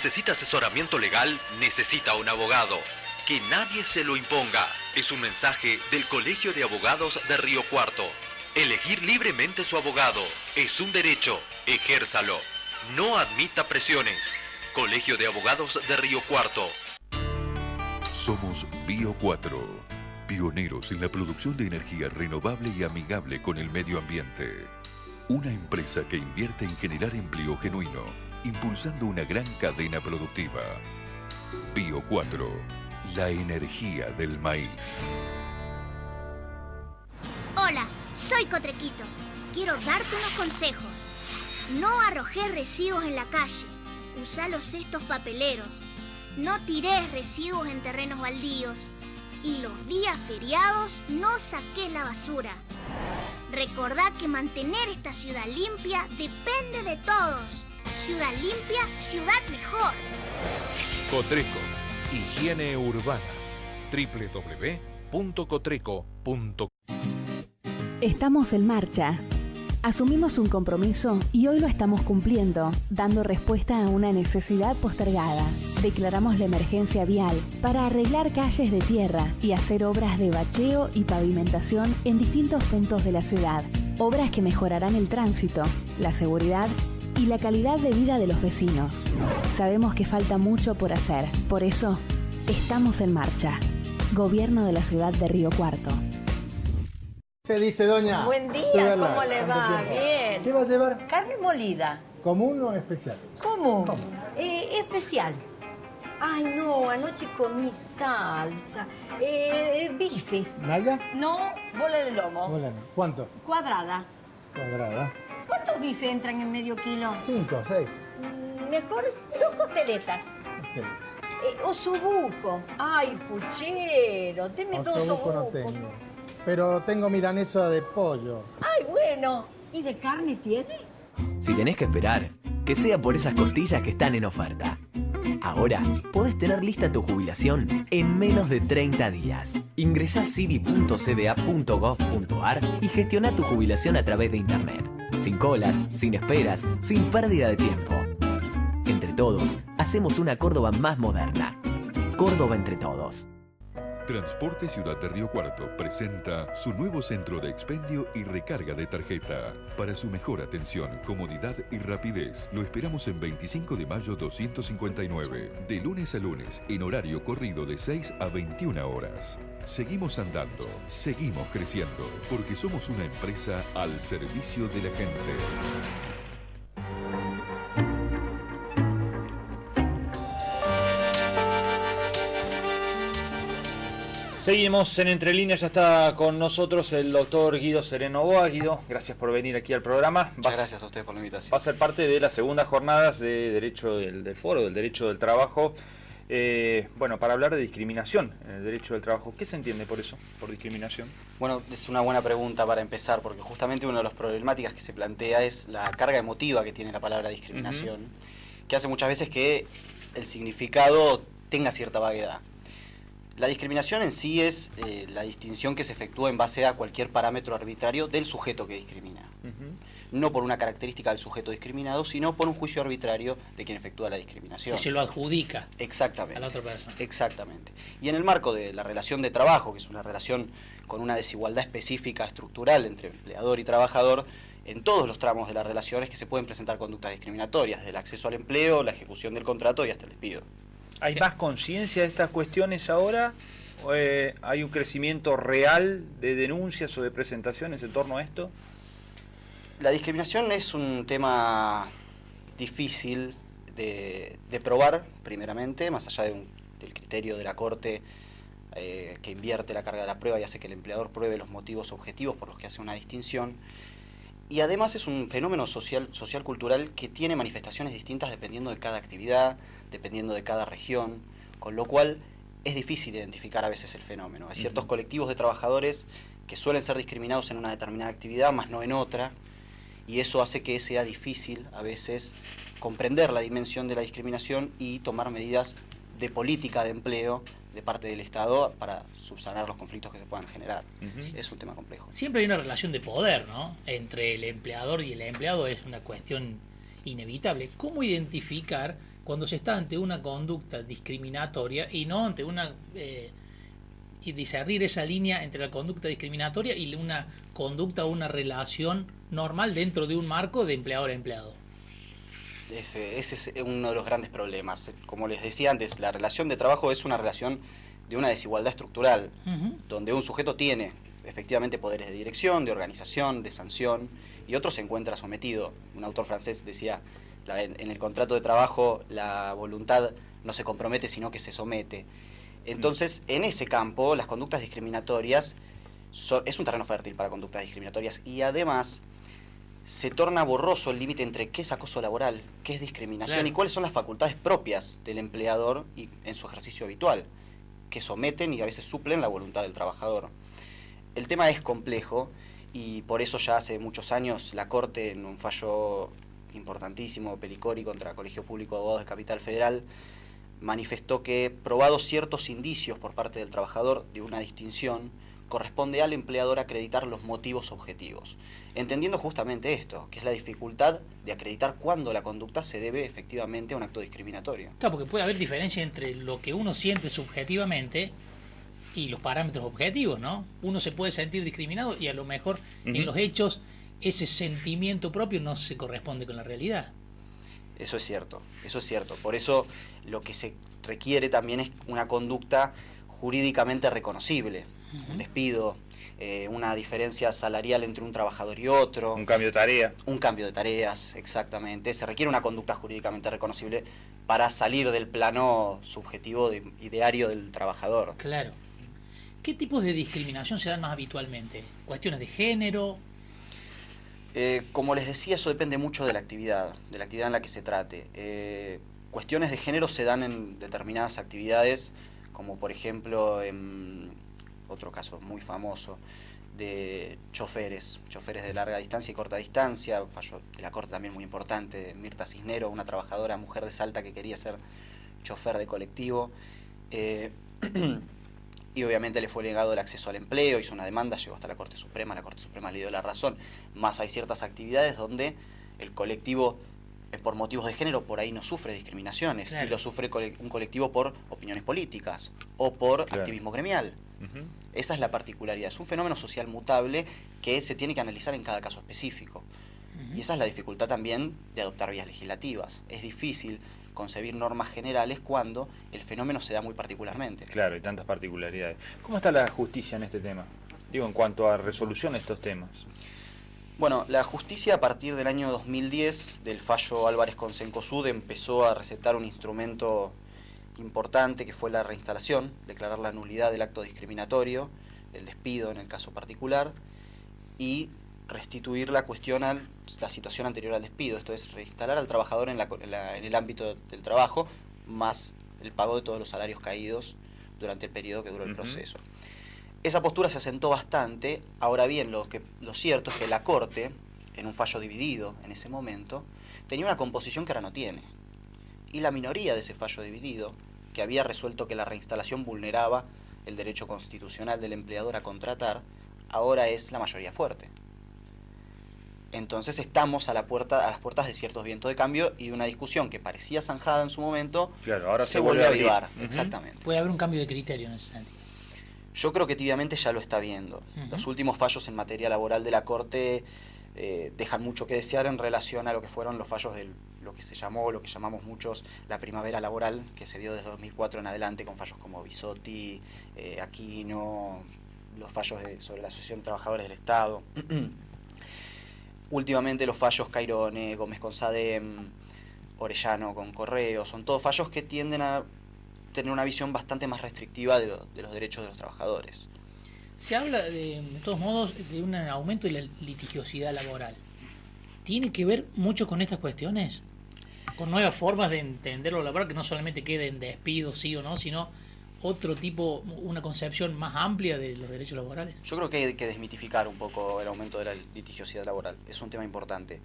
necesita asesoramiento legal, necesita un abogado. Que nadie se lo imponga. Es un mensaje del Colegio de Abogados de Río Cuarto. Elegir libremente su abogado es un derecho. Ejérzalo. No admita presiones. Colegio de Abogados de Río Cuarto. Somos Bio 4, pioneros en la producción de energía renovable y amigable con el medio ambiente. Una empresa que invierte en generar empleo genuino, impulsando una gran cadena productiva. Bio 4, la energía del maíz. Hola, soy Cotrequito. Quiero darte unos consejos. No arrojes residuos en la calle. Usa los cestos papeleros. No tires residuos en terrenos baldíos. Y los días feriados no saques la basura. Recordá que mantener esta ciudad limpia depende de todos. Ciudad limpia, ciudad mejor. Cotreco, higiene urbana. www.cotreco.com. Estamos en marcha. Asumimos un compromiso y hoy lo estamos cumpliendo, dando respuesta a una necesidad postergada. Declaramos la emergencia vial para arreglar calles de tierra y hacer obras de bacheo y pavimentación en distintos puntos de la ciudad. Obras que mejorarán el tránsito, la seguridad y la calidad de vida de los vecinos. Sabemos que falta mucho por hacer, por eso estamos en marcha. Gobierno de la ciudad de Río Cuarto. ¿Qué dice, doña? Buen día, ¿cómo le va? Bien. ¿Qué va a llevar? Carne molida. ¿Común o especial? ¿Cómo? Especial. Ay, no, anoche comí salsa. Bifes. ¿Nalga? No, bola de lomo. Hola, no. ¿Cuánto? Cuadrada. Cuadrada. ¿Cuántos bifes entran en medio kilo? 5 o 6. Mejor 2 costeletas. Costeleta. Osobuco. Ay, puchero. Deme 2 Osobuco no osobucos. tengo. Pero tengo milanesa de pollo. Ay, bueno. ¿Y de carne tiene? Si tenés que esperar, que sea por esas costillas que están en oferta. Ahora podés tener lista tu jubilación en menos de 30 días. Ingresá a cidi.cba.gov.ar y gestiona tu jubilación a través de internet. Sin colas, sin esperas, sin pérdida de tiempo. Entre todos, hacemos una Córdoba más moderna. Córdoba entre todos. Transporte Ciudad de Río Cuarto presenta su nuevo centro de expendio y recarga de tarjeta. Para su mejor atención, comodidad y rapidez, lo esperamos en 25 de mayo 259, de lunes a lunes, en horario corrido de 6 a 21 horas. Seguimos andando, seguimos creciendo, porque somos una empresa al servicio de la gente. Seguimos en Entre Líneas, ya está con nosotros el doctor Guido Sereno Boa. Guido, gracias por venir aquí al programa. Muchas gracias a ustedes por la invitación. Va a ser parte de las segundas jornadas de Derecho del Foro, del Derecho del Trabajo. Bueno, para hablar de discriminación en el Derecho del Trabajo, ¿qué se entiende por eso, por discriminación? Bueno, es una buena pregunta para empezar, porque justamente una de las problemáticas que se plantea es la carga emotiva que tiene la palabra discriminación, que hace muchas veces que el significado tenga cierta vaguedad. La discriminación en sí es la distinción que se efectúa en base a cualquier parámetro arbitrario del sujeto que discrimina. No por una característica del sujeto discriminado, sino por un juicio arbitrario de quien efectúa la discriminación. Que se lo adjudica exactamente a la otra persona. Exactamente. Y en el marco de la relación de trabajo, que es una relación con una desigualdad específica estructural entre empleador y trabajador, en todos los tramos de la relación es que se pueden presentar conductas discriminatorias, del acceso al empleo, la ejecución del contrato y hasta el despido. ¿Hay más conciencia de estas cuestiones ahora? ¿Hay un crecimiento real de denuncias o de presentaciones en torno a esto? La discriminación es un tema difícil de probar, primeramente, más allá del criterio de la Corte que invierte la carga de la prueba y hace que el empleador pruebe los motivos objetivos por los que hace una distinción. Y además es un fenómeno social-cultural que tiene manifestaciones distintas dependiendo de cada actividad, dependiendo de cada región, con lo cual es difícil identificar a veces el fenómeno. Hay ciertos colectivos de trabajadores que suelen ser discriminados en una determinada actividad, más no en otra, y eso hace que sea difícil a veces comprender la dimensión de la discriminación y tomar medidas de política de empleo de parte del Estado para subsanar los conflictos que se puedan generar. Es un tema complejo. Siempre hay una relación de poder, ¿no? Entre el empleador y el empleado, es una cuestión inevitable. ¿Cómo identificar cuando se está ante una conducta discriminatoria y no ante una... y discernir esa línea entre la conducta discriminatoria y una conducta o una relación normal dentro de un marco de empleador a empleado. Ese es uno de los grandes problemas. Como les decía antes, la relación de trabajo es una relación de una desigualdad estructural, donde un sujeto tiene efectivamente poderes de dirección, de organización, de sanción, y otro se encuentra sometido. Un autor francés decía, en el contrato de trabajo la voluntad no se compromete, sino que se somete. Entonces, en ese campo, las conductas discriminatorias es un terreno fértil para conductas discriminatorias, y además se torna borroso el límite entre qué es acoso laboral, qué es discriminación, claro, y cuáles son las facultades propias del empleador y en su ejercicio habitual, que someten y a veces suplen la voluntad del trabajador. El tema es complejo, y por eso ya hace muchos años la Corte, en un fallo importantísimo, Pelicori contra Colegio Público de Abogados de Capital Federal, manifestó que, probados ciertos indicios por parte del trabajador de una distinción, corresponde al empleador acreditar los motivos objetivos, entendiendo justamente esto, que es la dificultad de acreditar cuándo la conducta se debe efectivamente a un acto discriminatorio. Claro, porque puede haber diferencia entre lo que uno siente subjetivamente y los parámetros objetivos, ¿no? Uno se puede sentir discriminado y a lo mejor en los hechos ese sentimiento propio no se corresponde con la realidad. Eso es cierto, eso es cierto. Por eso lo que se requiere también es una conducta jurídicamente reconocible. Un despido, una diferencia salarial entre un trabajador y otro. Un cambio de tarea. Un cambio de tareas, exactamente. Se requiere una conducta jurídicamente reconocible para salir del plano subjetivo ideario del trabajador. Claro. ¿Qué tipos de discriminación se dan más habitualmente? ¿Cuestiones de género? Como les decía, eso depende mucho de la actividad en la que se trate. Cuestiones de género se dan en determinadas actividades, como por ejemplo en otro caso muy famoso de choferes de larga distancia y corta distancia, fallo de la Corte también muy importante, de Mirta Cisneros, una trabajadora, mujer de Salta que quería ser chofer de colectivo, y obviamente le fue negado el acceso al empleo, hizo una demanda, llegó hasta la Corte Suprema le dio la razón. Más hay ciertas actividades donde el colectivo, por motivos de género, por ahí no sufre discriminaciones, claro, y lo sufre un colectivo por opiniones políticas o por activismo gremial. Esa es la particularidad, es un fenómeno social mutable que se tiene que analizar en cada caso específico. Y esa es la dificultad también de adoptar vías legislativas. Es difícil concebir normas generales cuando el fenómeno se da muy particularmente. Claro, y tantas particularidades. ¿Cómo está la justicia en este tema? Digo, en cuanto a resolución de estos temas. Bueno, la justicia a partir del año 2010, del fallo Álvarez con Cencosud, empezó a recetar un instrumento importante que fue la reinstalación, declarar la nulidad del acto discriminatorio, el despido en el caso particular, y restituir la cuestión a la situación anterior al despido, esto es reinstalar al trabajador en el ámbito del trabajo, más el pago de todos los salarios caídos durante el periodo que duró el proceso. Esa postura se asentó bastante. Ahora bien, lo cierto es que la Corte, en un fallo dividido en ese momento, tenía una composición que ahora no tiene. Y la minoría de ese fallo dividido, que había resuelto que la reinstalación vulneraba el derecho constitucional del empleador a contratar, ahora es la mayoría fuerte. Entonces estamos a las puertas de ciertos vientos de cambio y de una discusión que parecía zanjada en su momento, claro, ahora se vuelve a avivar. Exactamente. Puede haber un cambio de criterio en ese sentido. Yo creo que tibiamente ya lo está viendo. Los últimos fallos en materia laboral de la Corte dejan mucho que desear en relación a lo que fueron los fallos de lo que llamamos muchos la primavera laboral, que se dio desde 2004 en adelante con fallos como Bisotti, Aquino, los fallos sobre la Asociación de Trabajadores del Estado. Últimamente los fallos Cairone, Gómez con SADEM, Orellano con Correo, son todos fallos que tienden a tener una visión bastante más restrictiva de los derechos de los trabajadores. Se habla, de todos modos, de un aumento de la litigiosidad laboral. ¿Tiene que ver mucho con estas cuestiones? ¿Con nuevas formas de entender lo laboral, que no solamente quede en despido, sí o no, sino otro tipo, una concepción más amplia de los derechos laborales? Yo creo que hay que desmitificar un poco el aumento de la litigiosidad laboral. Es un tema importante.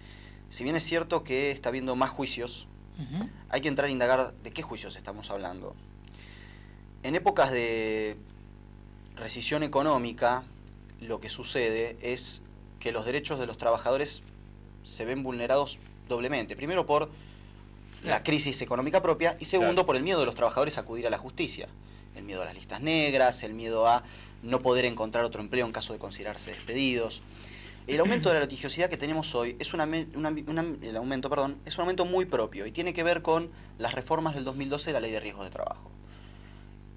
Si bien es cierto que está habiendo más juicios, hay que entrar a indagar de qué juicios estamos hablando. En épocas de recesión económica, lo que sucede es que los derechos de los trabajadores se ven vulnerados doblemente. Primero por la crisis económica propia, y segundo, por el miedo de los trabajadores a acudir a la justicia. El miedo a las listas negras, el miedo a no poder encontrar otro empleo en caso de considerarse despedidos. El aumento de la litigiosidad que tenemos hoy es un aumento muy propio y tiene que ver con las reformas del 2012 de la Ley de Riesgos de Trabajo.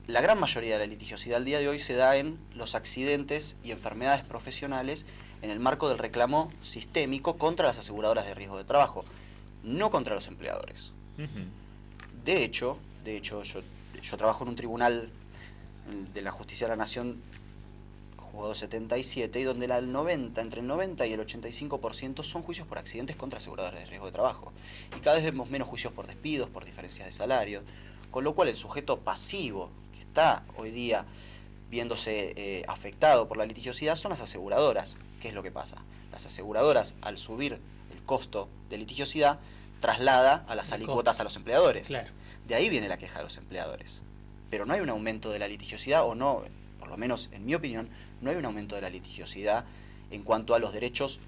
La gran mayoría de la litigiosidad al día de hoy se da en los accidentes y enfermedades profesionales en el marco del reclamo sistémico contra las aseguradoras de riesgo de trabajo, no contra los empleadores. De hecho, yo trabajo en un tribunal de la Justicia de la Nación, juzgado 77, y donde entre el 90 y el 85% son juicios por accidentes contra aseguradoras de riesgo de trabajo. Y cada vez vemos menos juicios por despidos, por diferencias de salario, con lo cual el sujeto pasivo que está hoy día viéndose afectado por la litigiosidad son las aseguradoras. ¿Qué es lo que pasa? Las aseguradoras, al subir el costo de litigiosidad, traslada a las alícuotas a los empleadores. Claro. De ahí viene la queja de los empleadores. Pero no hay un aumento de la litigiosidad, o no, por lo menos en mi opinión, no hay un aumento de la litigiosidad en cuanto a los derechos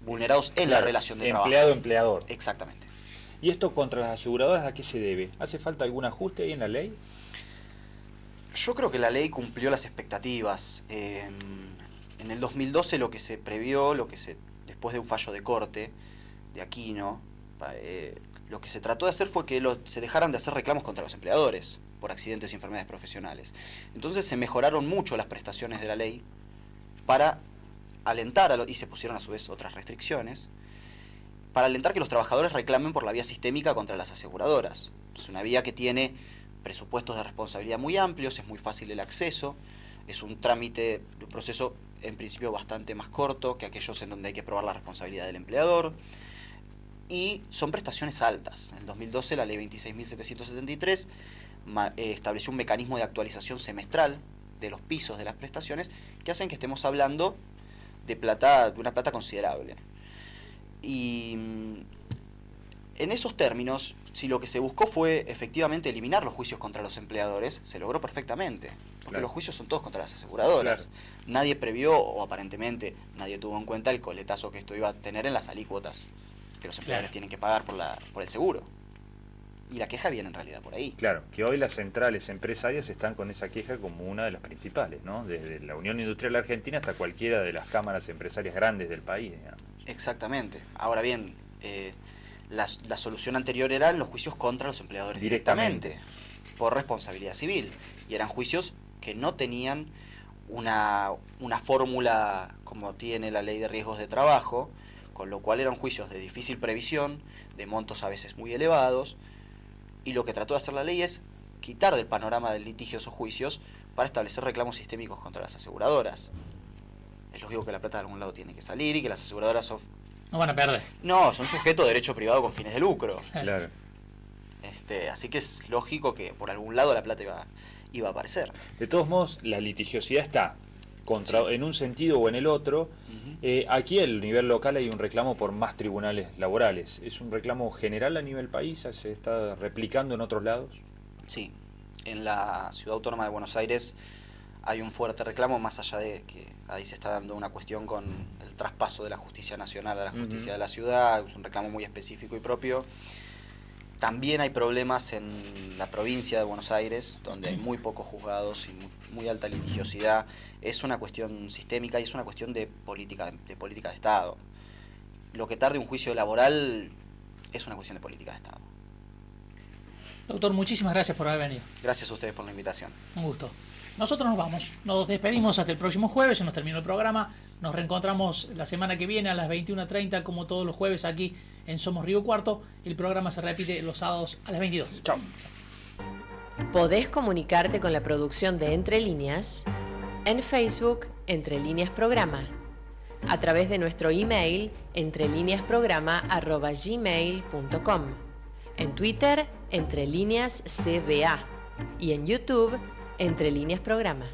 vulnerados en la relación de trabajo. Empleado-empleador. Exactamente. ¿Y esto contra las aseguradoras a qué se debe? ¿Hace falta algún ajuste ahí en la ley? Yo creo que la ley cumplió las expectativas. En el 2012 lo que se previó, después de un fallo de corte de Aquino, lo que se trató de hacer fue que se dejaran de hacer reclamos contra los empleadores por accidentes y enfermedades profesionales. Entonces se mejoraron mucho las prestaciones de la ley para alentar, y se pusieron a su vez otras restricciones, para alentar que los trabajadores reclamen por la vía sistémica contra las aseguradoras. Es una vía que tiene presupuestos de responsabilidad muy amplios, es muy fácil el acceso, es un trámite, un proceso en principio bastante más corto que aquellos en donde hay que probar la responsabilidad del empleador, y son prestaciones altas. En el 2012 la ley 26.773 estableció un mecanismo de actualización semestral de los pisos de las prestaciones que hacen que estemos hablando de una plata considerable. Y en esos términos, si lo que se buscó fue efectivamente eliminar los juicios contra los empleadores, se logró perfectamente, porque los juicios son todos contra las aseguradoras. Nadie previó, o aparentemente nadie tuvo en cuenta el coletazo que esto iba a tener en las alícuotas que los empleadores tienen que pagar por el seguro. Y la queja viene en realidad por ahí. Claro, que hoy las centrales empresarias están con esa queja como una de las principales, ¿no? Desde la Unión Industrial Argentina hasta cualquiera de las cámaras empresarias grandes del país, digamos. Exactamente. Ahora bien, la solución anterior eran los juicios contra los empleadores directamente, por responsabilidad civil. Y eran juicios que no tenían una fórmula como tiene la Ley de Riesgos de Trabajo, con lo cual eran juicios de difícil previsión, de montos a veces muy elevados, y lo que trató de hacer la ley es quitar del panorama del litigio esos juicios para establecer reclamos sistémicos contra las aseguradoras. Es lógico que la plata de algún lado tiene que salir y que las aseguradoras no van a perder. No, son sujetos de derecho privado con fines de lucro. Claro. Así que es lógico que por algún lado la plata iba a aparecer. De todos modos, la litigiosidad está en un sentido o en el otro. Aquí a nivel local hay un reclamo por más tribunales laborales. ¿Es un reclamo general a nivel país? ¿Se está replicando en otros lados? Sí, en la Ciudad Autónoma de Buenos Aires hay un fuerte reclamo, más allá de que ahí se está dando una cuestión con el traspaso de la justicia nacional a la justicia de la ciudad. Es un reclamo muy específico y propio. También hay problemas en la provincia de Buenos Aires, donde hay muy pocos juzgados y muy alta litigiosidad. Es una cuestión sistémica y es una cuestión de política de Estado. Lo que tarde un juicio laboral es una cuestión de política de Estado. Doctor, muchísimas gracias por haber venido. Gracias a ustedes por la invitación. Un gusto. Nosotros nos vamos. Nos despedimos hasta el próximo jueves. Se nos terminó el programa. Nos reencontramos la semana que viene a las 21:30, como todos los jueves aquí en Somos Río Cuarto. El programa se repite los sábados a las 22. Chao. Podés comunicarte con la producción de Entre Líneas en Facebook Entre Líneas Programa, a través de nuestro email entrelineasprograma@gmail.com, en Twitter Entre Líneas CBA y en YouTube Entre Líneas Programa.